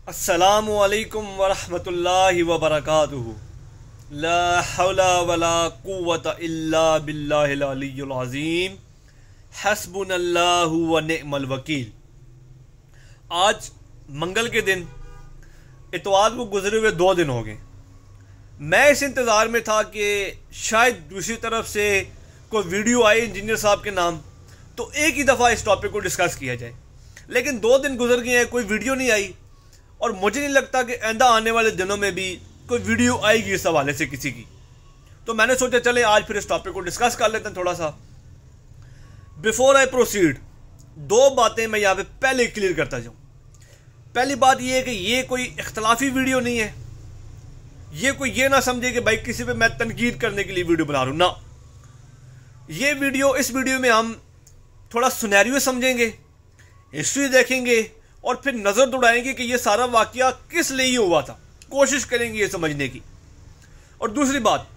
अस्सलामु अलैकुम वरहमतुल्लाहि वबरकातुहू। ला हौला वला कुव्वता इल्ला बिल्लाहिल अलिय्युल अज़ीम। हस्बुनल्लाहु व निअमल वकील। आज मंगल के दिन इतवार को गुजरे हुए 2 दिन हो गए। मैं इस इंतज़ार में था कि शायद दूसरी तरफ से कोई वीडियो आए इंजीनियर साहब के नाम, तो एक ही दफ़ा इस टॉपिक को डिस्कस किया जाए। लेकिन 2 दिन गुजर गए हैं, कोई वीडियो नहीं आई और मुझे नहीं लगता कि आइंदा आने वाले दिनों में भी कोई वीडियो आएगी इस हवाले से किसी की। तो मैंने सोचा चले आज फिर इस टॉपिक को डिस्कस कर लेते हैं थोड़ा सा। बिफोर आई प्रोसीड, 2 बातें मैं यहाँ पे पहले क्लियर करता जाऊँ। पहली बात यह है कि ये कोई इख्तलाफी वीडियो नहीं है। ये कोई ये ना समझे कि भाई किसी पे मैं तनकीद करने के लिए वीडियो बना रहा हूँ ना। ये वीडियो, इस वीडियो में हम थोड़ा सुनैरियो समझेंगे, हिस्ट्री देखेंगे और फिर नज़र दौड़ाएंगे कि ये सारा वाकया किस लिए हुआ था। कोशिश करेंगे ये समझने की। और दूसरी बात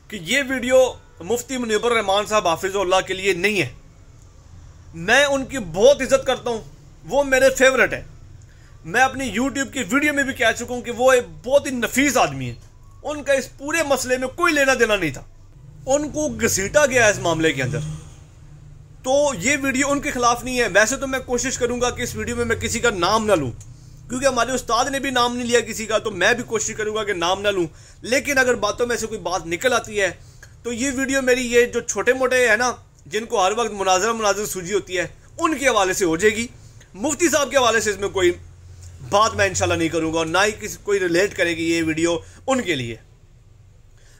कि ये वीडियो मुफ्ती मुनीबर रहमान साहब हाफिज़ुल्लाह के लिए नहीं है। मैं उनकी बहुत इज्जत करता हूँ, वो मेरे फेवरेट है। मैं अपनी यूट्यूब की वीडियो में भी कह चुका हूँ कि वो एक बहुत ही नफीस आदमी है। उनका इस पूरे मसले में कोई लेना देना नहीं था। उनको घसीटा गया इस मामले के अंदर। तो ये वीडियो उनके खिलाफ नहीं है। वैसे तो मैं कोशिश करूंगा कि इस वीडियो में मैं किसी का नाम ना लूं, क्योंकि हमारे उस्ताद ने भी नाम नहीं लिया किसी का, तो मैं भी कोशिश करूंगा कि नाम ना लूं। लेकिन अगर बातों में से कोई बात निकल आती है तो ये वीडियो मेरी, ये जो छोटे मोटे है ना, जिनको हर वक्त मुनाजर सूझी होती है, उनके हवाले से हो जाएगी। मुफ्ती साहब के हवाले से इसमें कोई बात मैं इंशाल्लाह नहीं करूंगा और ना ही किसी कोई रिलेट करेगी ये वीडियो उनके लिए,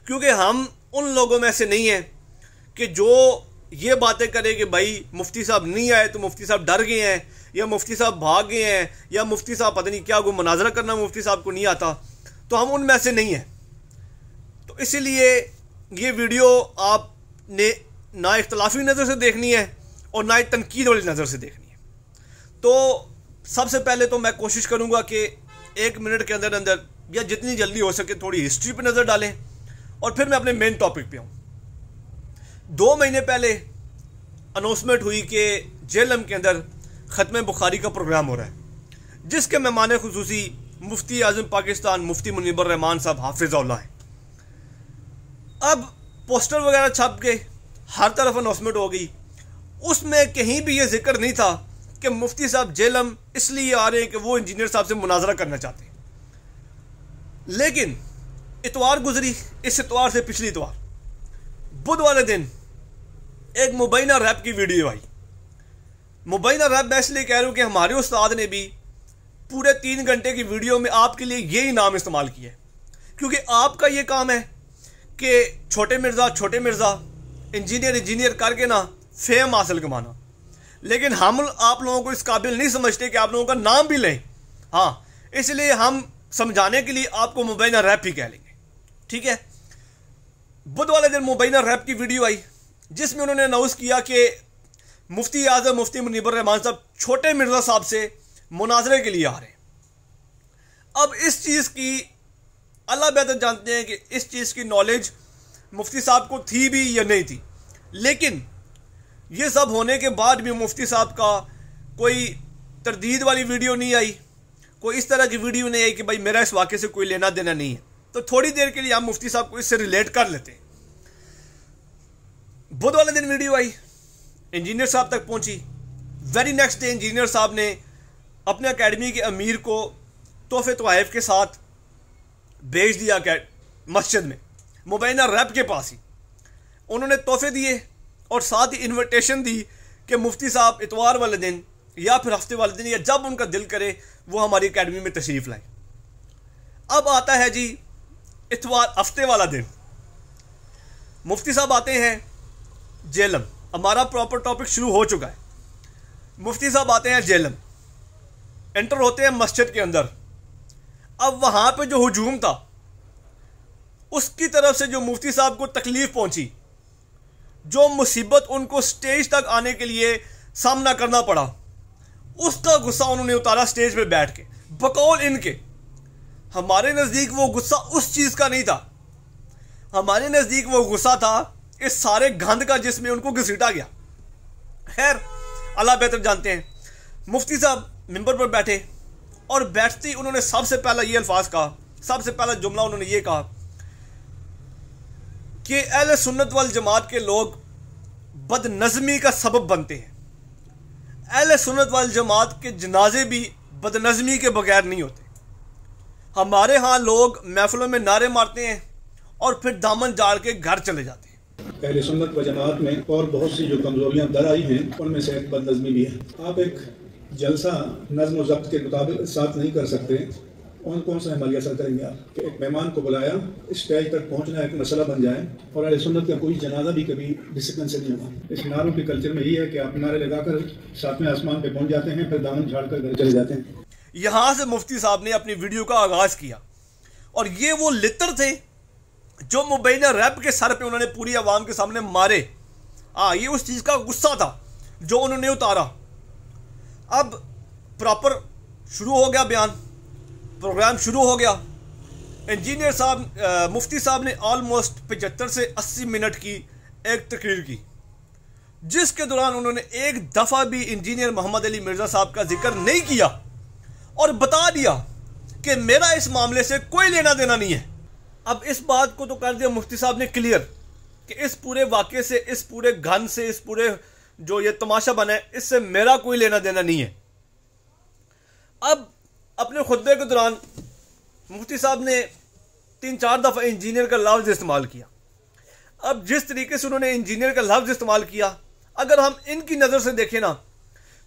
क्योंकि हम उन लोगों में से नहीं है कि जो ये बातें करें कि भाई मुफ्ती साहब नहीं आए तो मुफ्ती साहब डर गए हैं, या मुफ्ती साहब भाग गए हैं, या मुफ्ती साहब पता नहीं क्या, कोई मुनाजरा करना मुफ्ती साहब को नहीं आता। तो हम उनमें से नहीं हैं। तो इसीलिए ये वीडियो आपने ना इख्तलाफी नज़र से देखनी है और ना ही तनकीद वाली नज़र से देखनी है। तो सबसे पहले तो मैं कोशिश करूँगा कि 1 मिनट के अंदर अंदर या जितनी जल्दी हो सके थोड़ी हिस्ट्री पर नज़र डालें और फिर मैं अपने मेन टॉपिक पे आऊँ। 2 महीने पहले अनाउंसमेंट हुई कि जेलम के अंदर ख़त्म बुखारी का प्रोग्राम हो रहा है, जिसके मेहमान खुसूसी मुफ्ती आज़म पाकिस्तान मुफ्ती मुनीबर रहमान साहब हाफिज़ुल्लाह हैं। अब पोस्टर वगैरह छप के हर तरफ अनाउंसमेंट हो गई। उसमें कहीं भी ये जिक्र नहीं था कि मुफ्ती साहब जेलम इसलिए आ रहे हैं कि वो इंजीनियर साहब से मुनाजरा करना चाहते हैं। लेकिन इतवार गुजरी, इस इतवार से पिछली इतवार बुध वाले दिन एक मुबैना रैप की वीडियो आई। मुबैना रैप मैं इसलिए कह रहा हूँ कि हमारे उस्ताद ने भी पूरे 3 घंटे की वीडियो में आपके लिए यही नाम इस्तेमाल किया है, क्योंकि आपका ये काम है कि छोटे मिर्ज़ा इंजीनियर करके ना फेम हासिल कमाना। लेकिन हम आप लोगों को इस काबिल नहीं समझते कि आप लोगों का नाम भी लें। हाँ, इसलिए हम समझाने के लिए आपको मुबैना रैप ही कह लेंगे, ठीक है। बुध वाले दिन मुबैना रैप की वीडियो आई, जिसमें उन्होंने अनाउंस किया कि मुफ्ती आज़म मुफ्ती मुनीबर रहमान साहब छोटे मिर्ज़ा साहब से मुनाजरे के लिए आ रहे हैं। अब इस चीज़ की अल्लाह बेहतर जानते हैं कि इस चीज़ की नॉलेज मुफ्ती साहब को थी भी या नहीं थी। लेकिन ये सब होने के बाद भी मुफ्ती साहब का कोई तरदीद वाली वीडियो नहीं आई, कोई इस तरह की वीडियो नहीं आई कि भाई मेरा इस वाक़े से कोई लेना देना नहीं है। तो थोड़ी देर के लिए हम मुफ्ती साहब को इससे रिलेट कर लेते हैं। बुध वाले दिन वीडियो आई, इंजीनियर साहब तक पहुंची। वेरी नेक्स्ट डे इंजीनियर साहब ने अपने अकेडमी के अमीर को तोहफे तोहफ़ के साथ भेज दिया मस्जिद में, मुबैना रैप के पास ही। उन्होंने तोहफे दिए और साथ ही इन्विटेशन दी कि मुफ्ती साहब इतवार वाले दिन या फिर हफ्ते वाले दिन या जब उनका दिल करे वो हमारी अकेडमी में तशरीफ़ लाए। अब आता है जी इतवार, हफ्ते वाला दिन। मुफ्ती साहब आते हैं जेलम। हमारा प्रॉपर टॉपिक शुरू हो चुका है। मुफ्ती साहब आते हैं जेलम, एंटर होते हैं मस्जिद के अंदर। अब वहाँ पे जो हुजूम था, उसकी तरफ से जो मुफ्ती साहब को तकलीफ पहुँची, जो मुसीबत उनको स्टेज तक आने के लिए सामना करना पड़ा, उसका गुस्सा उन्होंने उतारा स्टेज पे बैठ के बकौल इनके। हमारे नज़दीक वो गुस्सा उस चीज़ का नहीं था। हमारे नज़दीक वो गुस्सा था इस सारे गंद का जिसमें उनको घसीटा गया। खैर, अल्लाह बेहतर जानते हैं। मुफ्ती साहब मिंबर पर बैठे और बैठते ही उन्होंने सबसे पहला ये अल्फाज कहा, सबसे पहला जुमला उन्होंने ये कहा कि अहले सुन्नत वल जमात के लोग बदनज़मी का सबब बनते हैं। अहले सुन्नत वल जमात के जनाजे भी बदनज़मी के बगैर नहीं होते। हमारे यहाँ लोग महफिलों में नारे मारते हैं और फिर दामन झाड़ के घर चले जाते हैं। अहले सुन्नत व जमात में और बहुत सी जो कमजोरियां दर आई हैं उनमें से एक बदनज़मी भी है। आप एक जलसा नज़्म व ज़ब्त के मुताबिक साथ नहीं कर सकते, कौन सा अमल असर करेंगे आप कि एक मेहमान को बुलाया, स्टेज तक पहुंचना एक मसला बन जाए और अहले सुन्नत का कोई जनाजा भी कभी डिसिप्लिन से नहीं होगा। इस नारों के कल्चर में यही है कि आप नारे लगाकर सातवें आसमान पे पहुंच जाते हैं, फिर दामन झाड़ कर घर चले जाते हैं। यहाँ से मुफ्ती साहब ने अपनी वीडियो का आगाज़ किया और ये वो लितर थे जो मुबैना रैप के सर पे उन्होंने पूरी आवाम के सामने मारे। ये उस चीज़ का गुस्सा था जो उन्होंने उतारा। अब प्रॉपर शुरू हो गया बयान, प्रोग्राम शुरू हो गया। इंजीनियर साहब मुफ्ती साहब ने ऑलमोस्ट 75 से 80 मिनट की एक तकरीर की, जिसके दौरान उन्होंने एक दफ़ा भी इंजीनियर मोहम्मद अली मिर्ज़ा साहब का जिक्र नहीं किया और बता दिया कि मेरा इस मामले से कोई लेना देना नहीं है। अब इस बात को तो कर दिया मुफ्ती साहब ने क्लियर कि इस पूरे वाक़े से, इस पूरे घन से, इस पूरे जो ये तमाशा बना है, इससे मेरा कोई लेना देना नहीं है। अब अपने खुतबे के दौरान मुफ्ती साहब ने 3-4 दफ़ा इंजीनियर का लफ्ज़ इस्तेमाल किया। अब जिस तरीके से उन्होंने इंजीनियर का लफ्ज़ इस्तेमाल किया, अगर हम इनकी नज़र से देखें ना,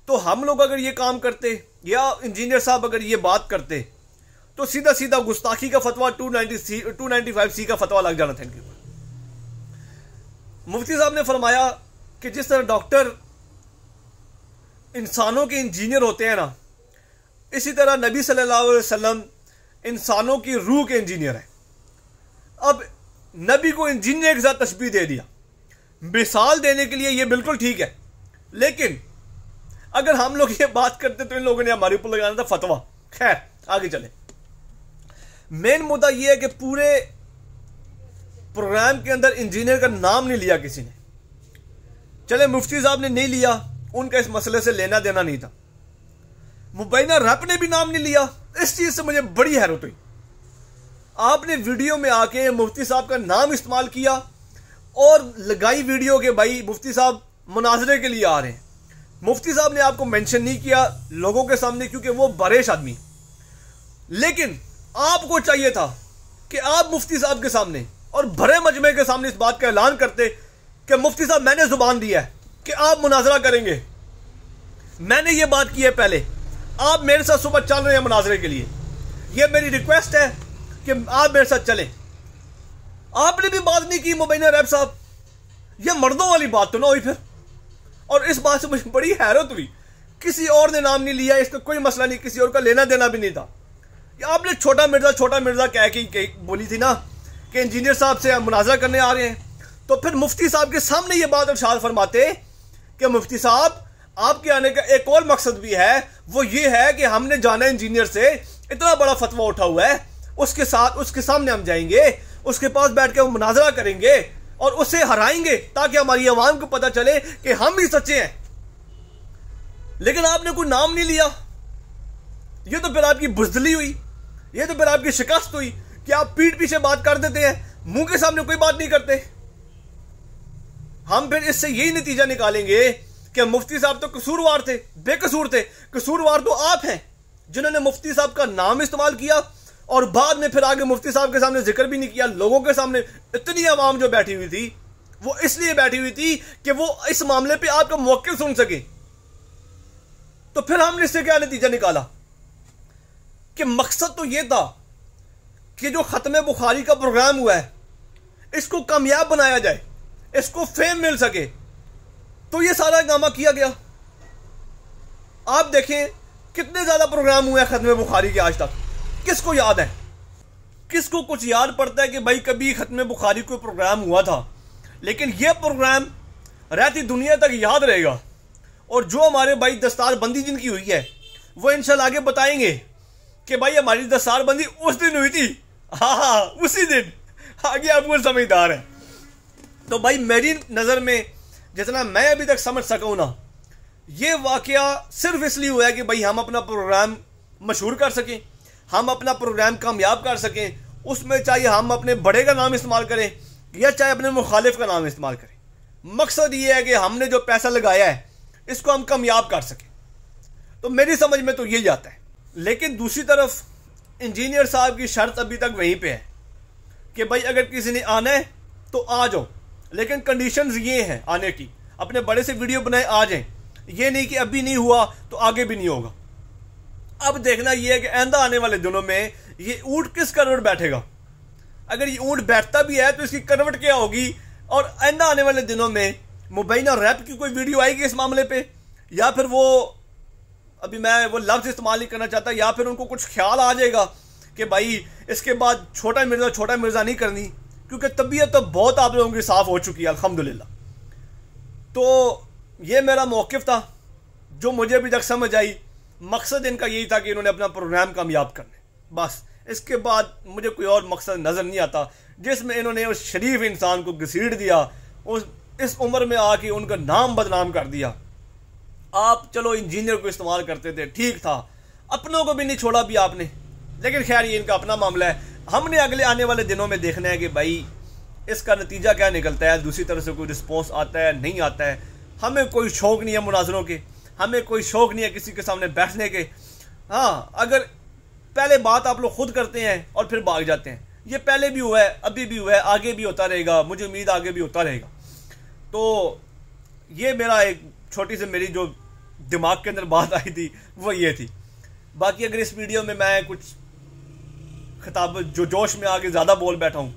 तो हम लोग अगर ये काम करते या इंजीनियर साहब अगर ये बात करते तो सीधा सीधा गुस्ताखी का फतवा 295C का फतवा लग जाना था इनके ऊपर। मुफ्ती साहब ने फरमाया कि जिस तरह डॉक्टर इंसानों के इंजीनियर होते हैं ना, इसी तरह नबी सल्लल्लाहु अलैहि वसल्लम इंसानों की रूह के इंजीनियर हैं। अब नबी को इंजीनियर के साथ तशबीह दे दिया, मिसाल देने के लिए ये बिल्कुल ठीक है, लेकिन अगर हम लोग ये बात करते तो इन लोगों ने हमारे ऊपर लगाना था फतवा। खैर आगे चले। मेन मुद्दा यह है कि पूरे प्रोग्राम के अंदर इंजीनियर का नाम नहीं लिया किसी ने। चले मुफ्ती साहब ने नहीं लिया, उनका इस मसले से लेना देना नहीं था। मुबैना रैप ने भी नाम नहीं लिया। इस चीज से मुझे बड़ी हैरत हुई। आपने वीडियो में आके मुफ्ती साहब का नाम इस्तेमाल किया और लगाई वीडियो के भाई मुफ्ती साहब मुनाजरे के लिए आ रहे हैं। मुफ्ती साहब ने आपको मेंशन नहीं किया लोगों के सामने क्योंकि वो बरेश आदमी, लेकिन आपको चाहिए था कि आप मुफ्ती साहब के सामने और भरे मजमे के सामने इस बात का ऐलान करते कि मुफ्ती साहब मैंने जुबान दिया है कि आप मुनाजरा करेंगे, मैंने ये बात की है पहले, आप मेरे साथ सुबह चल रहे हैं मुनाजरे के लिए, ये मेरी रिक्वेस्ट है कि आप मेरे साथ चलें। आपने भी बात नहीं की मुबैना रैप साहब, ये मर्दों वाली बात तो ना हुई फिर। और इस बात से मुझे बड़ी हैरत हुई, किसी और ने नाम नहीं लिया, इसका कोई मसला नहीं, किसी और का लेना देना भी नहीं था। आपने छोटा मिर्जा कह के बोली थी ना कि इंजीनियर साहब से मुनाजरा करने आ रहे हैं, तो फिर मुफ्ती साहब के सामने ये बात इरशाद फरमाते कि मुफ्ती साहब आपके आने का एक और मकसद भी है, वो ये है कि हमने जाना इंजीनियर से इतना बड़ा फतवा उठा हुआ है, उसके सामने हम जाएंगे, उसके पास बैठ के हम मुनाजरा करेंगे और उसे हराएंगे ताकि हमारी आवाम को पता चले कि हम ही सच्चे हैं। लेकिन आपने कोई नाम नहीं लिया। ये तो फिर आपकी बुज़दिली हुई, ये तो फिर आपकी शिकस्त हुई कि आप पीठ पीछे बात कर देते हैं, मुंह के सामने कोई बात नहीं करते। हम फिर इससे यही नतीजा निकालेंगे कि मुफ्ती साहब तो कसूरवार थे, बेकसूर थे। कसूरवार तो आप हैं जिन्होंने मुफ्ती साहब का नाम इस्तेमाल किया और बाद में फिर आगे मुफ्ती साहब के सामने जिक्र भी नहीं किया। लोगों के सामने इतनी आवाम जो बैठी हुई थी वो इसलिए बैठी हुई थी कि वो इस मामले पे आपका मौक़िफ़ सुन सके। तो फिर हमने इससे क्या नतीजा निकाला कि मकसद तो यह था कि जो खत्म बुखारी का प्रोग्राम हुआ है इसको कामयाब बनाया जाए, इसको फेम मिल सके, तो ये सारा गामा किया गया। आप देखें कितने ज्यादा प्रोग्राम हुए हैं खत्म बुखारी के आज तक। किसको याद है, किसको कुछ याद पड़ता है कि भाई कभी खत्म बुखारी कोई प्रोग्राम हुआ था? लेकिन यह प्रोग्राम रहती दुनिया तक याद रहेगा। और जो हमारे भाई दस्तार बंदी जिनकी हुई है वो इंशाल्लाह आगे बताएंगे कि भाई हमारी दस्तार बंदी उस दिन हुई थी। हाँ उसी दिन। आगे आप वो समझदार है। तो भाई मेरी नज़र में जितना मैं अभी तक समझ सका हूं ना, ये वाकया सिर्फ इसलिए हुआ है कि भाई हम अपना प्रोग्राम मशहूर कर सकें, हम अपना प्रोग्राम कामयाब कर सकें, उसमें चाहे हम अपने बड़े का नाम इस्तेमाल करें या चाहे अपने मुखालिफ का नाम इस्तेमाल करें। मकसद ये है कि हमने जो पैसा लगाया है इसको हम कामयाब कर सकें। तो मेरी समझ में तो यही आता है। लेकिन दूसरी तरफ इंजीनियर साहब की शर्त अभी तक वहीं पे है कि भाई अगर किसी ने आना है तो आ जाओ, लेकिन कंडीशंस ये हैं आने की, अपने बड़े से वीडियो बनाए आ जाएं, ये नहीं कि अभी नहीं हुआ तो आगे भी नहीं होगा। अब देखना ये है कि आइंदा आने वाले दिनों में ये ऊंट किस करवट बैठेगा। अगर ये ऊंट बैठता भी है तो इसकी करवट क्या होगी, और आइंदा आने वाले दिनों में मुबैना रैप की कोई वीडियो आएगी इस मामले पे, या फिर वो, अभी मैं वो लफ्ज़ इस्तेमाल नहीं करना चाहता, या फिर उनको कुछ ख्याल आ जाएगा कि भाई इसके बाद छोटा मिर्ज़ा नहीं करनी, क्योंकि तबीयत तो बहुत आप लोगों की साफ़ हो चुकी है अल्हम्दुलिल्लाह। तो ये मेरा मौक़िफ़ था जो मुझे अभी तक समझ आई। मकसद इनका यही था कि इन्होंने अपना प्रोग्राम कामयाब करने, बस। इसके बाद मुझे कोई और मकसद नज़र नहीं आता जिसमें इन्होंने उस शरीफ इंसान को घसीट दिया, उस इस उम्र में आके उनका नाम बदनाम कर दिया। आप चलो इंजीनियर को इस्तेमाल करते थे, ठीक था, अपनों को भी नहीं छोड़ा भी आपने, लेकिन खैर ये इनका अपना मामला है। हमने अगले आने वाले दिनों में देखना है कि भाई इसका नतीजा क्या निकलता है, दूसरी तरफ से कोई रिस्पॉन्स आता है नहीं आता है। हमें कोई शौक़ नहीं है मुनाजरों के, हमें कोई शौक़ नहीं है किसी के सामने बैठने के। हाँ, अगर पहले बात आप लोग खुद करते हैं और फिर भाग जाते हैं, ये पहले भी हुआ है, अभी भी हुआ है, आगे भी होता रहेगा, मुझे उम्मीद आगे भी होता रहेगा। तो ये मेरा एक छोटी सी मेरी जो दिमाग के अंदर बात आई थी वो ये थी। बाकी अगर इस वीडियो में मैं कुछ खिताब जो जोश में आके ज़्यादा बोल बैठा हूँ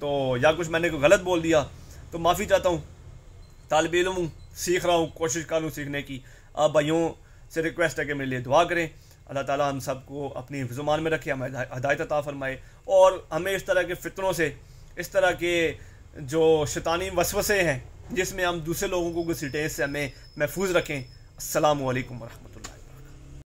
तो, या कुछ मैंने कोई गलत बोल दिया तो माफ़ी चाहता हूँ। तालिब इल्म हूँ, सीख रहा हूँ, कोशिश कर रहा हूँ सीखने की। आप भाइयों से रिक्वेस्ट है कि मेरे लिए दुआ करें, अल्लाह ताला हम सबको अपनी हिफ्ज़-ओ-मान में रखे, हमें हिदायत अता फरमाए, और हमें इस तरह के फितनों से, इस तरह के जो शैतानी वसवसे हैं जिसमें हम दूसरे लोगों को घसीटें, इससे हमें महफूज रखें। अस्सलामु अलैकुम व रहमतुल्लाह।